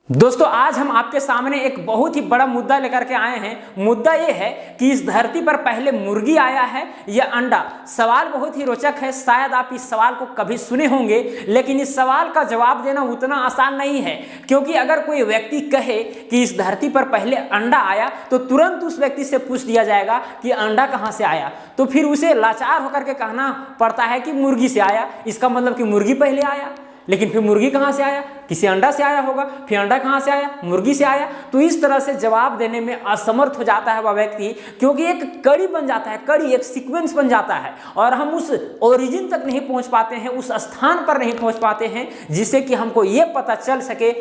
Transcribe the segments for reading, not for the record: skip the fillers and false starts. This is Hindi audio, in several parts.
दोस्तों आज हम आपके सामने एक बहुत ही बड़ा मुद्दा लेकर के आए हैं। मुद्दा ये है कि इस धरती पर पहले मुर्गी आया है या अंडा। सवाल बहुत ही रोचक है, शायद आप इस सवाल को कभी सुने होंगे, लेकिन इस सवाल का जवाब देना उतना आसान नहीं है। क्योंकि अगर कोई व्यक्ति कहे कि इस धरती पर पहले अंडा आया तो तुरंत उस व्यक्ति से पूछ दिया जाएगा कि अंडा कहाँ से आया। तो फिर उसे लाचार होकर के कहना पड़ता है कि मुर्गी से आया। इसका मतलब कि मुर्गी पहले आया, लेकिन फिर मुर्गी कहाँ से आया? किसी अंडा से आया होगा। फिर अंडा कहाँ से आया? मुर्गी से आया। तो इस तरह से जवाब देने में असमर्थ हो जाता है वह व्यक्ति, क्योंकि एक कड़ी बन जाता है, कड़ी एक सीक्वेंस बन जाता है और हम उस ओरिजिन तक नहीं पहुंच पाते हैं, उस स्थान पर नहीं पहुंच पाते हैं जिससे कि हमको ये पता चल सके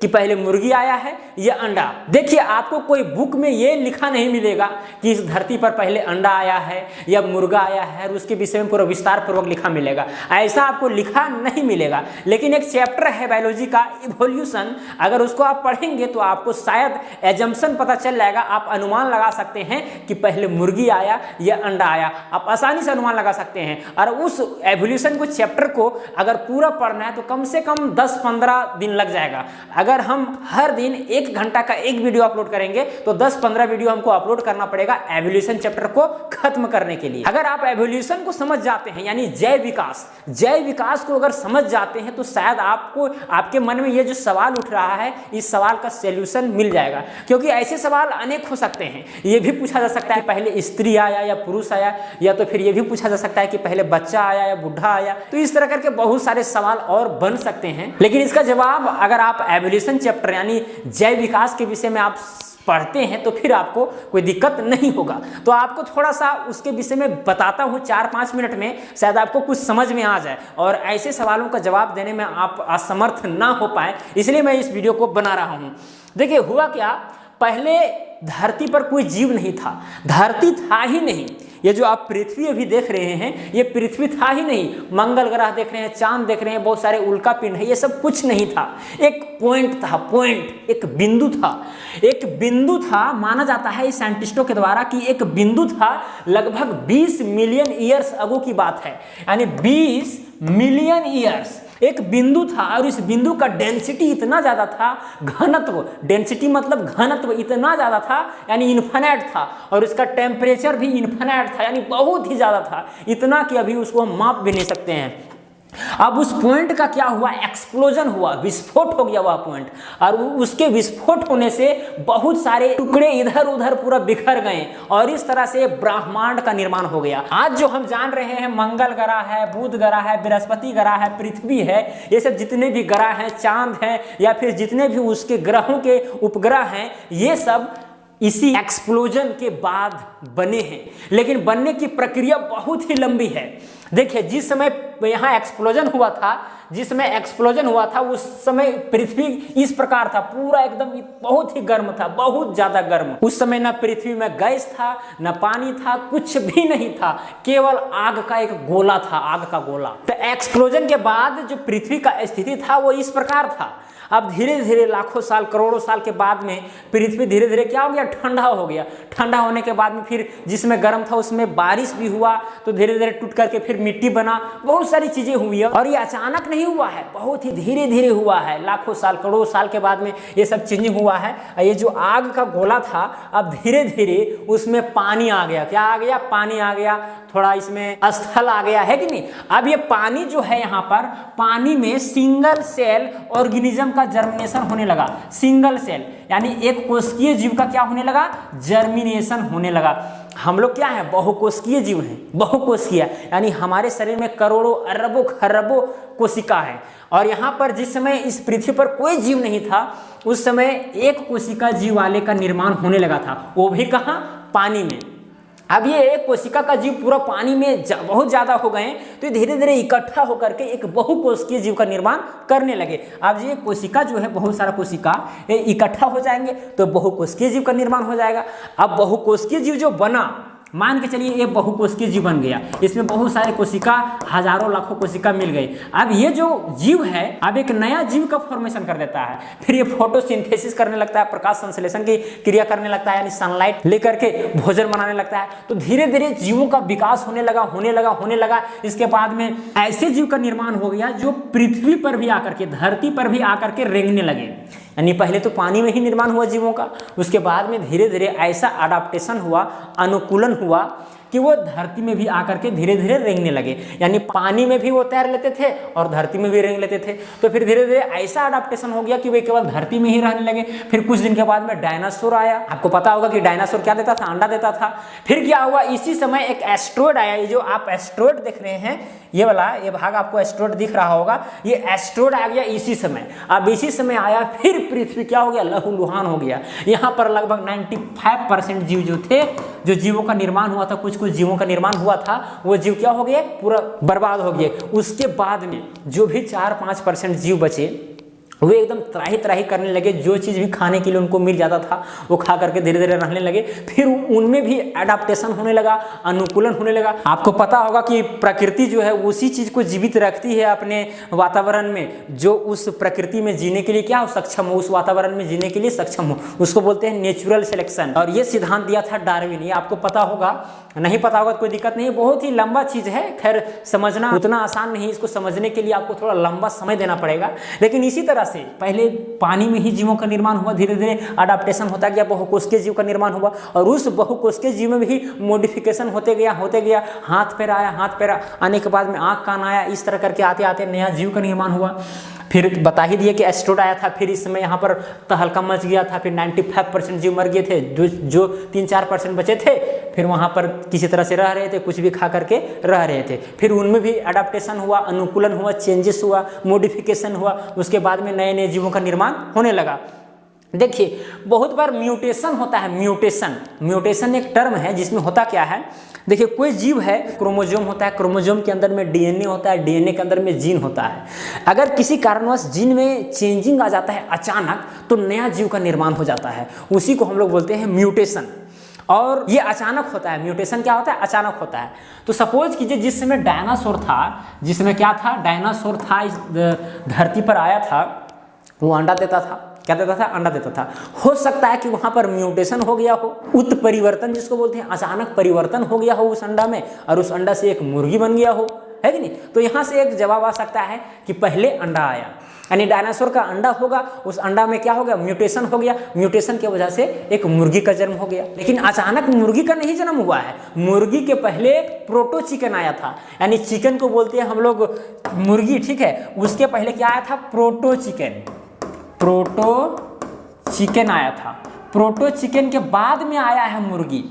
कि पहले मुर्गी आया है या अंडा। देखिए, आपको कोई बुक में ये लिखा नहीं मिलेगा कि इस धरती पर पहले अंडा आया है या मुर्गा आया है और उसके विषय में पूरा विस्तार पूर्वक लिखा मिलेगा। ऐसा आपको लिखा नहीं मिलेगा। लेकिन एक चैप्टर है बायोलॉजी का, इवोल्यूशन, अगर उसको आप पढ़ेंगे तो आपको शायद एजम्पशन पता चल जाएगा। आप अनुमान लगा सकते हैं कि पहले मुर्गी आया या अंडा आया। आप आसानी से अनुमान लगा सकते हैं। और उस एवोल्यूशन को चैप्टर को अगर पूरा पढ़ना है तो कम से कम 10-15 दिन लग जाएगा। अगर हम हर दिन 1 घंटा का एक वीडियो अपलोड करेंगे तो 10-15 वीडियो हमको अपलोड करना पड़ेगा एवोल्यूशन चैप्टर को खत्म करने के लिए। अगर आप एवोल्यूशन को समझ जाते हैं, यानी जैव विकास को अगर समझ जाते हैं तो शायद आपको, आपके मन में ये जो सवाल उठ रहा है, इस सवाल का सॉल्यूशन मिल जाएगा। क्योंकि ऐसे सवाल अनेक हो सकते हैं। ये भी पूछा जा सकता है पहले स्त्री आया या पुरुष आया, या तो फिर ये भी पूछा जा सकता है कि पहले बच्चा आया या बुढ़ा आया। तो इस तरह करके बहुत सारे सवाल और बन सकते हैं। लेकिन इसका जवाब अगर आप एवोल्यूशन चैप्टर यानी जैव विकास के विषय में आप पढ़ते हैं तो फिर आपको कोई दिक्कत नहीं होगा। तो आपको थोड़ा सा उसके विषय में बताता हूँ 4-5 मिनट में, शायद आपको कुछ समझ में आ जाए और ऐसे सवालों का जवाब देने में आप असमर्थ ना हो पाए, इसलिए मैं इस वीडियो को बना रहा हूँ। देखिए, हुआ क्या, पहले धरती पर कोई जीव नहीं था, धरती था ही नहीं। ये जो आप पृथ्वी अभी देख रहे हैं, ये पृथ्वी था ही नहीं। मंगल ग्रह देख रहे हैं, चांद देख रहे हैं, बहुत सारे उल्का पिंड है, ये सब कुछ नहीं था। एक पॉइंट था, पॉइंट, एक बिंदु था। एक बिंदु था, माना जाता है इस साइंटिस्टों के द्वारा कि एक बिंदु था। लगभग 20 मिलियन ईयर्स अगो की बात है, यानी 20 मिलियन ईयर्स एक बिंदु था। और इस बिंदु का डेंसिटी इतना ज्यादा था, घनत्व, डेंसिटी मतलब घनत्व इतना ज्यादा था, यानी इन्फिनिट था। और इसका टेम्परेचर भी इन्फिनिट था, यानी बहुत ही ज्यादा था, इतना कि अभी उसको हम माप भी नहीं सकते हैं। अब उस पॉइंट का क्या हुआ, एक्सप्लोजन हुआ, विस्फोट हो गया वह पॉइंट। और उसके विस्फोट होने से बहुत सारे टुकड़े इधर उधर पूरा बिखर गए और इस तरह से ब्रह्मांड का निर्माण हो गया। आज जो हम जान रहे हैं, मंगल ग्रह है, बुध ग्रह है, बृहस्पति ग्रह है, पृथ्वी है, ये सब जितने भी ग्रह हैं, चांद है, या फिर जितने भी उसके ग्रहों के उपग्रह हैं, ये सब इसी एक्सप्लोजन के बाद बने हैं। लेकिन बनने की प्रक्रिया बहुत ही लंबी है। देखिए, जिस समय यहाँ एक्सप्लोजन हुआ था, उस समय पृथ्वी इस प्रकार था, पूरा एकदम बहुत ही गर्म था, बहुत ज्यादा गर्म। उस समय ना पृथ्वी में गैस था, ना पानी था, कुछ भी नहीं था, केवल आग का एक गोला था, आग का गोला। तो एक्सप्लोजन के बाद जो पृथ्वी का स्थिति था वो इस प्रकार था। अब धीरे धीरे लाखों साल, करोड़ों साल के बाद में पृथ्वी धीरे धीरे क्या हो गया, ठंडा हो गया। ठंडा होने के बाद में फिर जिसमें गर्म था उसमें बारिश भी हुआ, तो धीरे धीरे टूट करके फिर मिट्टी बना, बहुत सारी चीजें हुई है। और ये अचानक नहीं हुआ है, बहुत ही धीरे धीरे हुआ है। लाखों साल, करोड़ों साल के बाद में ये सब चेंजिंग हुआ है। ये जो आग का गोला था, अब धीरे धीरे उसमें पानी आ गया। क्या आ गया? पानी आ गया, थोड़ा इसमें स्थल आ गया, है कि नहीं। अब ये पानी जो है, यहाँ पर पानी में सिंगल सेल ऑर्गेनिज्म का जर्मिनेशन होने लगा। सिंगल सेल यानी एक कोशिकीय जीव का क्या होने लगा, जर्मिनेशन होने लगा। हम लोग क्या है, बहुकोशिकीय जीव हैं। बहुकोशिकीय यानी हमारे शरीर में करोड़ों, अरबों, खरबों कोशिका है। और यहाँ पर जिस समय इस पृथ्वी पर कोई जीव नहीं था, उस समय एक कोशिका जीव वाले का निर्माण होने लगा था, वो भी कहाँ, पानी में। अब ये एक कोशिका का जीव पूरा पानी में बहुत ज्यादा हो गए, तो धीरे धीरे इकट्ठा होकर के एक बहुकोशिकीय जीव का निर्माण करने लगे। अब ये कोशिका जो है, बहुत सारा कोशिका ये इकट्ठा हो जाएंगे तो बहुकोशिकीय जीव का निर्माण हो जाएगा। अब बहुकोशिकीय जीव जो बना, मान के चलिए ये बहुकोशिकीय जीव बन गया, इसमें बहुत सारे कोशिका, हजारों लाखों कोशिका मिल गई। अब ये जो जीव है, अब एक नया जीव का फॉर्मेशन कर देता है। फिर ये फोटोसिंथेसिस करने लगता है, प्रकाश संश्लेषण की क्रिया करने लगता है, यानी सनलाइट लेकर के भोजन बनाने लगता है। तो धीरे धीरे जीवों का विकास होने लगा। इसके बाद में ऐसे जीव का निर्माण हो गया जो पृथ्वी पर भी आकर के, धरती पर भी आकर के रेंगने लगे। यानी पहले तो पानी में ही निर्माण हुआ जीवों का, उसके बाद में धीरे धीरे ऐसा अडाप्टेशन हुआ, अनुकूलन हुआ कि वो धरती में भी आकर के धीरे धीरे रेंगने लगे। यानी पानी में भी वो तैर लेते थे और धरती में भी रेंग लेते थे। तो फिर धीरे धीरे ऐसा अडाप्टेशन हो गया कि वे केवल धरती में ही रहने लगे। फिर कुछ दिन के बाद में डायनासोर आया। आपको पता होगा कि डायनासोर क्या देता था, अंडा देता था। फिर क्या हुआ, इसी समय एक एस्ट्रॉयड आया। ये जो आप एस्ट्रॉयड देख रहे हैं, ये वाला ये भाग आपको एस्ट्रॉयड दिख रहा होगा, ये एस्ट्रॉयड आ गया इसी समय। अब इसी समय आया, फिर पृथ्वी क्या हो गया, लहूलुहान हो गया। यहाँ पर लगभग 95% जीव जो थे, जो जीवों का निर्माण हुआ था, कुछ जीवों का निर्माण हुआ था, वो जीव क्या हो गए, पूरा बर्बाद हो गए। उसके बाद में जो भी 4-5% जीव बचे, वे एकदम त्राही त्राही करने लगे। जो चीज़ भी खाने के लिए उनको मिल जाता था वो खा करके धीरे धीरे रहने लगे। फिर उनमें भी एडाप्टेशन होने लगा, अनुकूलन होने लगा। आपको पता होगा कि प्रकृति जो है उसी चीज़ को जीवित रखती है अपने वातावरण में, जो उस प्रकृति में जीने के लिए क्या हो, सक्षम हो, उस वातावरण में जीने के लिए सक्षम हो। उसको बोलते हैं नेचुरल सिलेक्शन। और ये सिद्धांत दिया था डार्विन। ये आपको पता होगा, नहीं पता होगा तो कोई दिक्कत नहीं, बहुत ही लंबा चीज़ है। खैर समझना उतना आसान नहीं, इसको समझने के लिए आपको थोड़ा लंबा समय देना पड़ेगा। लेकिन इसी तरह से पहले पानी में ही जीवों का निर्माण हुआ, धीरे धीरे अडाप्टेशन होता गया, बहुकोशिकीय जीव का निर्माण हुआ। और उस बहुकोशिकीय जीव में भी मॉडिफिकेशन होते गया। हाथ पैर आया, हाथ पैर आने के बाद में आँख कान आया। इस तरह करके आते आते नया जीव का निर्माण हुआ। फिर बता ही दिए कि एस्ट्रॉयड आया था। फिर इस समय यहाँ पर तहलका मच गया था। फिर 95% जीव मर गए थे। जो 3-4% बचे थे फिर वहाँ पर किसी तरह से रह रहे थे, कुछ भी खा करके रह रहे थे। फिर उनमें भी अडाप्टेशन हुआ, अनुकूलन हुआ, चेंजेस हुआ, मॉडिफिकेशन हुआ। उसके बाद में नए नए जीवों का निर्माण होने लगा। देखिए, बहुत बार म्यूटेशन होता है। म्यूटेशन एक टर्म है जिसमें होता क्या है, देखिए कोई जीव है, क्रोमोजोम होता है, क्रोमोजोम के अंदर में डीएनए होता है, डीएनए के अंदर में जीन होता है। अगर किसी कारणवश जीन में चेंजिंग आ जाता है अचानक, तो नया जीव का निर्माण हो जाता है। उसी को हम लोग बोलते हैं म्यूटेशन। और ये अचानक होता है। म्यूटेशन क्या होता है, अचानक होता है। तो सपोज कीजिए जिस समय डायनासोर था, जिसमें क्या था, डायनासोर था, इस धरती पर आया था, वो अंडा देता था। क्या देता था, अंडा देता था। हो सकता है कि वहां पर म्यूटेशन हो गया हो, उत्परिवर्तन जिसको बोलते हैं, अचानक परिवर्तन हो गया हो उस अंडा में, और उस अंडा से एक मुर्गी बन गया हो, है कि नहीं। तो यहाँ से एक जवाब आ सकता है कि पहले अंडा आया, यानी डायनासोर का अंडा होगा, उस अंडा में क्या हो गया, म्यूटेशन हो गया। म्यूटेशन की वजह से एक मुर्गी का जन्म हो गया। लेकिन अचानक मुर्गी का नहीं जन्म हुआ है, मुर्गी के पहले प्रोटो चिकन आया था। यानी चिकन को बोलते हैं हम लोग मुर्गी, ठीक है। उसके पहले क्या आया था, प्रोटो चिकन आया था। प्रोटो चिकन के बाद में आया है मुर्गी।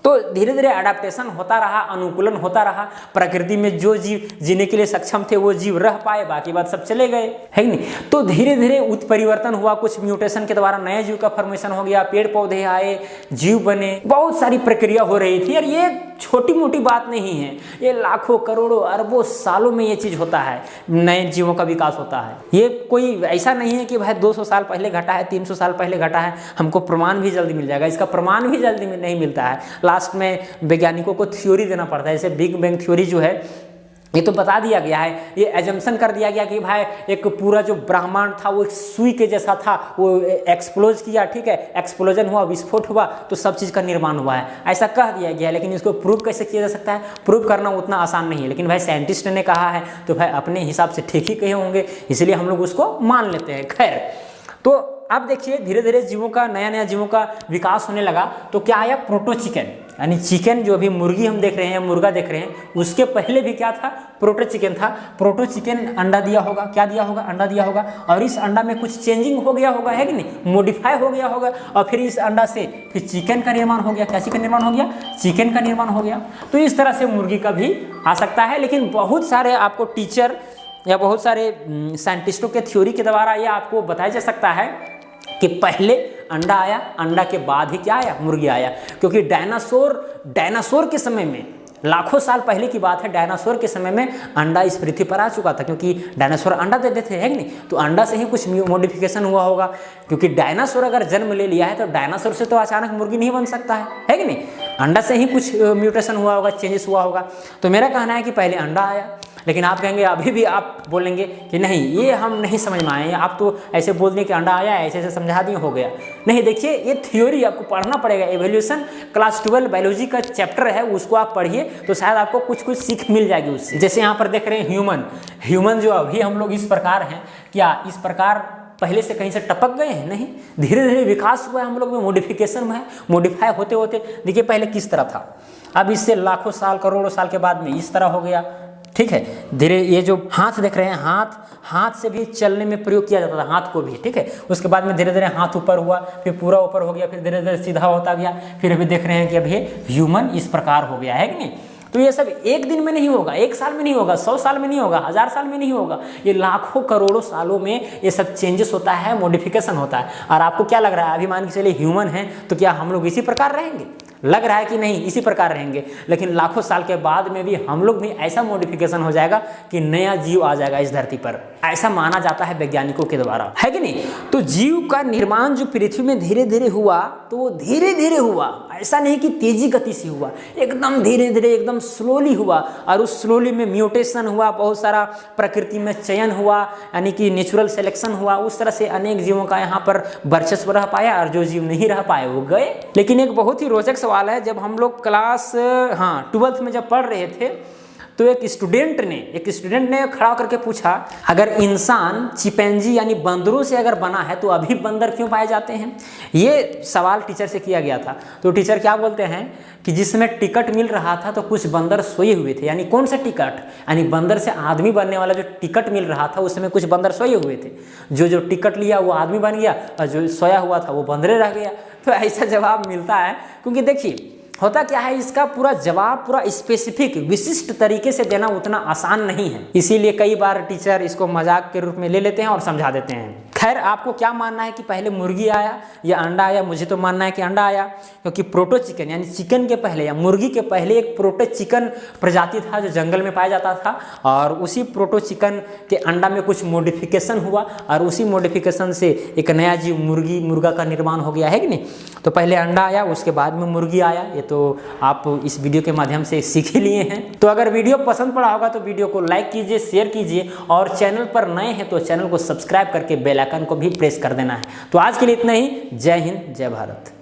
तो धीरे धीरे अडाप्टेशन होता रहा, अनुकूलन होता रहा। प्रकृति में जो जीव जीने के लिए सक्षम थे वो जीव रह पाए, बाकी बात सब चले गए, है कि नहीं। तो धीरे धीरे उत्परिवर्तन हुआ, कुछ म्यूटेशन के द्वारा नए जीव का फॉर्मेशन हो गया, पेड़ पौधे आए, जीव बने, बहुत सारी प्रक्रिया हो रही थी। और ये छोटी मोटी बात नहीं है, ये लाखों करोड़ों अरबों सालों में ये चीज़ होता है, नए जीवों का विकास होता है। ये कोई ऐसा नहीं है कि भाई 200 साल पहले घटा है, 300 साल पहले घटा है, हमको प्रमाण भी जल्दी मिल जाएगा। इसका प्रमाण भी जल्दी में नहीं मिलता है। लास्ट में वैज्ञानिकों को थ्योरी देना पड़ता है। जैसे बिग बैंग थ्योरी जो है, ये तो बता दिया गया है, ये एजम्पशन कर दिया गया कि भाई एक पूरा जो ब्रह्मांड था वो एक सुई के जैसा था, वो एक्सप्लोज किया, ठीक है, एक्सप्लोजन हुआ, विस्फोट हुआ, तो सब चीज़ का निर्माण हुआ है, ऐसा कह दिया गया है। लेकिन इसको प्रूव कैसे किया जा सकता है, प्रूव करना उतना आसान नहीं है। लेकिन भाई साइंटिस्ट ने कहा है तो भाई अपने हिसाब से ठीक ही कहे होंगे, इसलिए हम लोग उसको मान लेते हैं। खैर, तो अब देखिए धीरे धीरे जीवों का, नया नया जीवों का विकास होने लगा। तो क्या आया, प्रोटो चिकन, यानी चिकन जो अभी मुर्गी हम देख रहे हैं, मुर्गा देख रहे हैं, उसके पहले भी क्या था, प्रोटो चिकन था। प्रोटो चिकन अंडा दिया होगा, क्या दिया होगा, अंडा दिया होगा। और इस अंडा में कुछ चेंजिंग हो गया होगा, है कि नहीं, मॉडिफाई हो गया होगा। और फिर इस अंडा से फिर चिकन का निर्माण हो गया। क्या चिकन निर्माण हो गया, चिकन का निर्माण हो गया। तो इस तरह से मुर्गी का भी आ सकता है। लेकिन बहुत सारे आपको टीचर या बहुत सारे साइंटिस्टों के थ्योरी के द्वारा ये आपको बताया जा सकता है कि पहले अंडा आया, अंडा के बाद ही क्या आया, मुर्गी आया। क्योंकि डायनासोर के समय में, लाखों साल पहले की बात है, डायनासोर के समय में अंडा इस पृथ्वी पर आ चुका था। क्योंकि डायनासोर अंडा देते थे, है कि नहीं। तो अंडा से ही कुछ मॉडिफिकेशन हुआ होगा। क्योंकि डायनासोर अगर जन्म ले लिया है तो डायनासोर से तो अचानक मुर्गी नहीं बन सकता है कि नहीं। अंडा से ही कुछ म्यूटेशन हुआ होगा, चेंजेस हुआ होगा। तो मेरा कहना है कि पहले अंडा आया। लेकिन आप कहेंगे, अभी भी आप बोलेंगे कि नहीं, ये हम नहीं समझ में आए, आप तो ऐसे बोल दें कि अंडा आया, ऐसे ऐसे समझा दिए, हो गया। नहीं, देखिए ये थ्योरी आपको पढ़ना पड़ेगा। एवोल्यूशन क्लास 12 बायोलॉजी का चैप्टर है, उसको आप पढ़िए तो शायद आपको कुछ सीख मिल जाएगी उससे। जैसे यहाँ पर देख रहे हैं ह्यूमन जो अभी हम लोग इस प्रकार हैं, क्या इस प्रकार पहले से कहीं से टपक गए हैं, नहीं, धीरे धीरे विकास हुआ है हम लोग में, मॉडिफिकेशन है, मॉडिफाई होते होते देखिए पहले किस तरह था, अब इससे लाखों साल करोड़ों साल के बाद में इस तरह हो गया। ठीक है, धीरे ये जो हाथ देख रहे हैं, हाथ से भी चलने में प्रयोग किया जाता था, हाथ को भी। ठीक है, उसके बाद में धीरे धीरे हाथ ऊपर हुआ, फिर पूरा ऊपर हो गया, फिर धीरे धीरे सीधा होता गया, फिर अभी देख रहे हैं कि अभी ह्यूमन इस प्रकार हो गया है कि नहीं। तो ये सब एक दिन में नहीं होगा, एक साल में नहीं होगा, 100 साल में नहीं होगा, 1000 साल में नहीं होगा, ये लाखों करोड़ों सालों में ये सब चेंजेस होता है, मॉडिफिकेशन होता है। और आपको क्या लग रहा है, अभी मान के चलिए ह्यूमन है तो क्या हम लोग इसी प्रकार रहेंगे? लग रहा है कि नहीं इसी प्रकार रहेंगे, लेकिन लाखों साल के बाद में भी हम लोग में ऐसा मॉडिफिकेशन हो जाएगा कि नया जीव आ जाएगा इस धरती पर, ऐसा माना जाता है वैज्ञानिकों के द्वारा, है कि नहीं। तो जीव का निर्माण जो पृथ्वी में धीरे धीरे हुआ, तो वो धीरे धीरे हुआ, ऐसा नहीं कि तेजी गति से हुआ, एकदम धीरे धीरे एकदम स्लोली हुआ। और उस स्लोली में म्यूटेशन हुआ, बहुत सारा प्रकृति में चयन हुआ, यानी कि नेचुरल सिलेक्शन हुआ, उस तरह से अनेक जीवों का यहाँ पर वर्चस्व रह पाया, और जो जीव नहीं रह पाए वो गए। लेकिन एक बहुत ही रोचक सवाल है, जब हम लोग क्लास 12th में जब पढ़ रहे थे तो एक स्टूडेंट ने खड़ा होकर के पूछा, अगर इंसान चिंपैंजी यानी बंदरों से अगर बना है तो अभी बंदर क्यों पाए जाते हैं? ये सवाल टीचर से किया गया था। तो टीचर क्या बोलते हैं कि जिसमें टिकट मिल रहा था तो कुछ बंदर सोए हुए थे। यानी कौन सा टिकट? यानी बंदर से आदमी बनने वाला जो टिकट मिल रहा था उसमें कुछ बंदर सोए हुए थे। जो टिकट लिया वो आदमी बन गया, और जो सोया हुआ था वो बंदरे रह गया। तो ऐसा जवाब मिलता है, क्योंकि देखिए होता क्या है, इसका पूरा जवाब पूरा स्पेसिफिक विशिष्ट तरीके से देना उतना आसान नहीं है, इसीलिए कई बार टीचर इसको मजाक के रूप में ले लेते हैं और समझा देते हैं। खैर, आपको क्या मानना है कि पहले मुर्गी आया या अंडा आया? मुझे तो मानना है कि अंडा आया, क्योंकि प्रोटो चिकन यानी चिकन के पहले या मुर्गी के पहले एक प्रोटो चिकन प्रजाति था जो जंगल में पाया जाता था, और उसी प्रोटो चिकन के अंडा में कुछ मॉडिफिकेशन हुआ, और उसी मॉडिफिकेशन से एक नया जीव मुर्गा का निर्माण हो गया, है कि नहीं। तो पहले अंडा आया, उसके बाद में मुर्गी आया। ये तो आप इस वीडियो के माध्यम से सीख ही लिए हैं। तो अगर वीडियो पसंद पड़ा होगा तो वीडियो को लाइक कीजिए, शेयर कीजिए, और चैनल पर नए हैं तो चैनल को सब्सक्राइब करके बेल आइकन को भी प्रेस कर देना है। तो आज के लिए इतना ही। जय हिंद, जय भारत।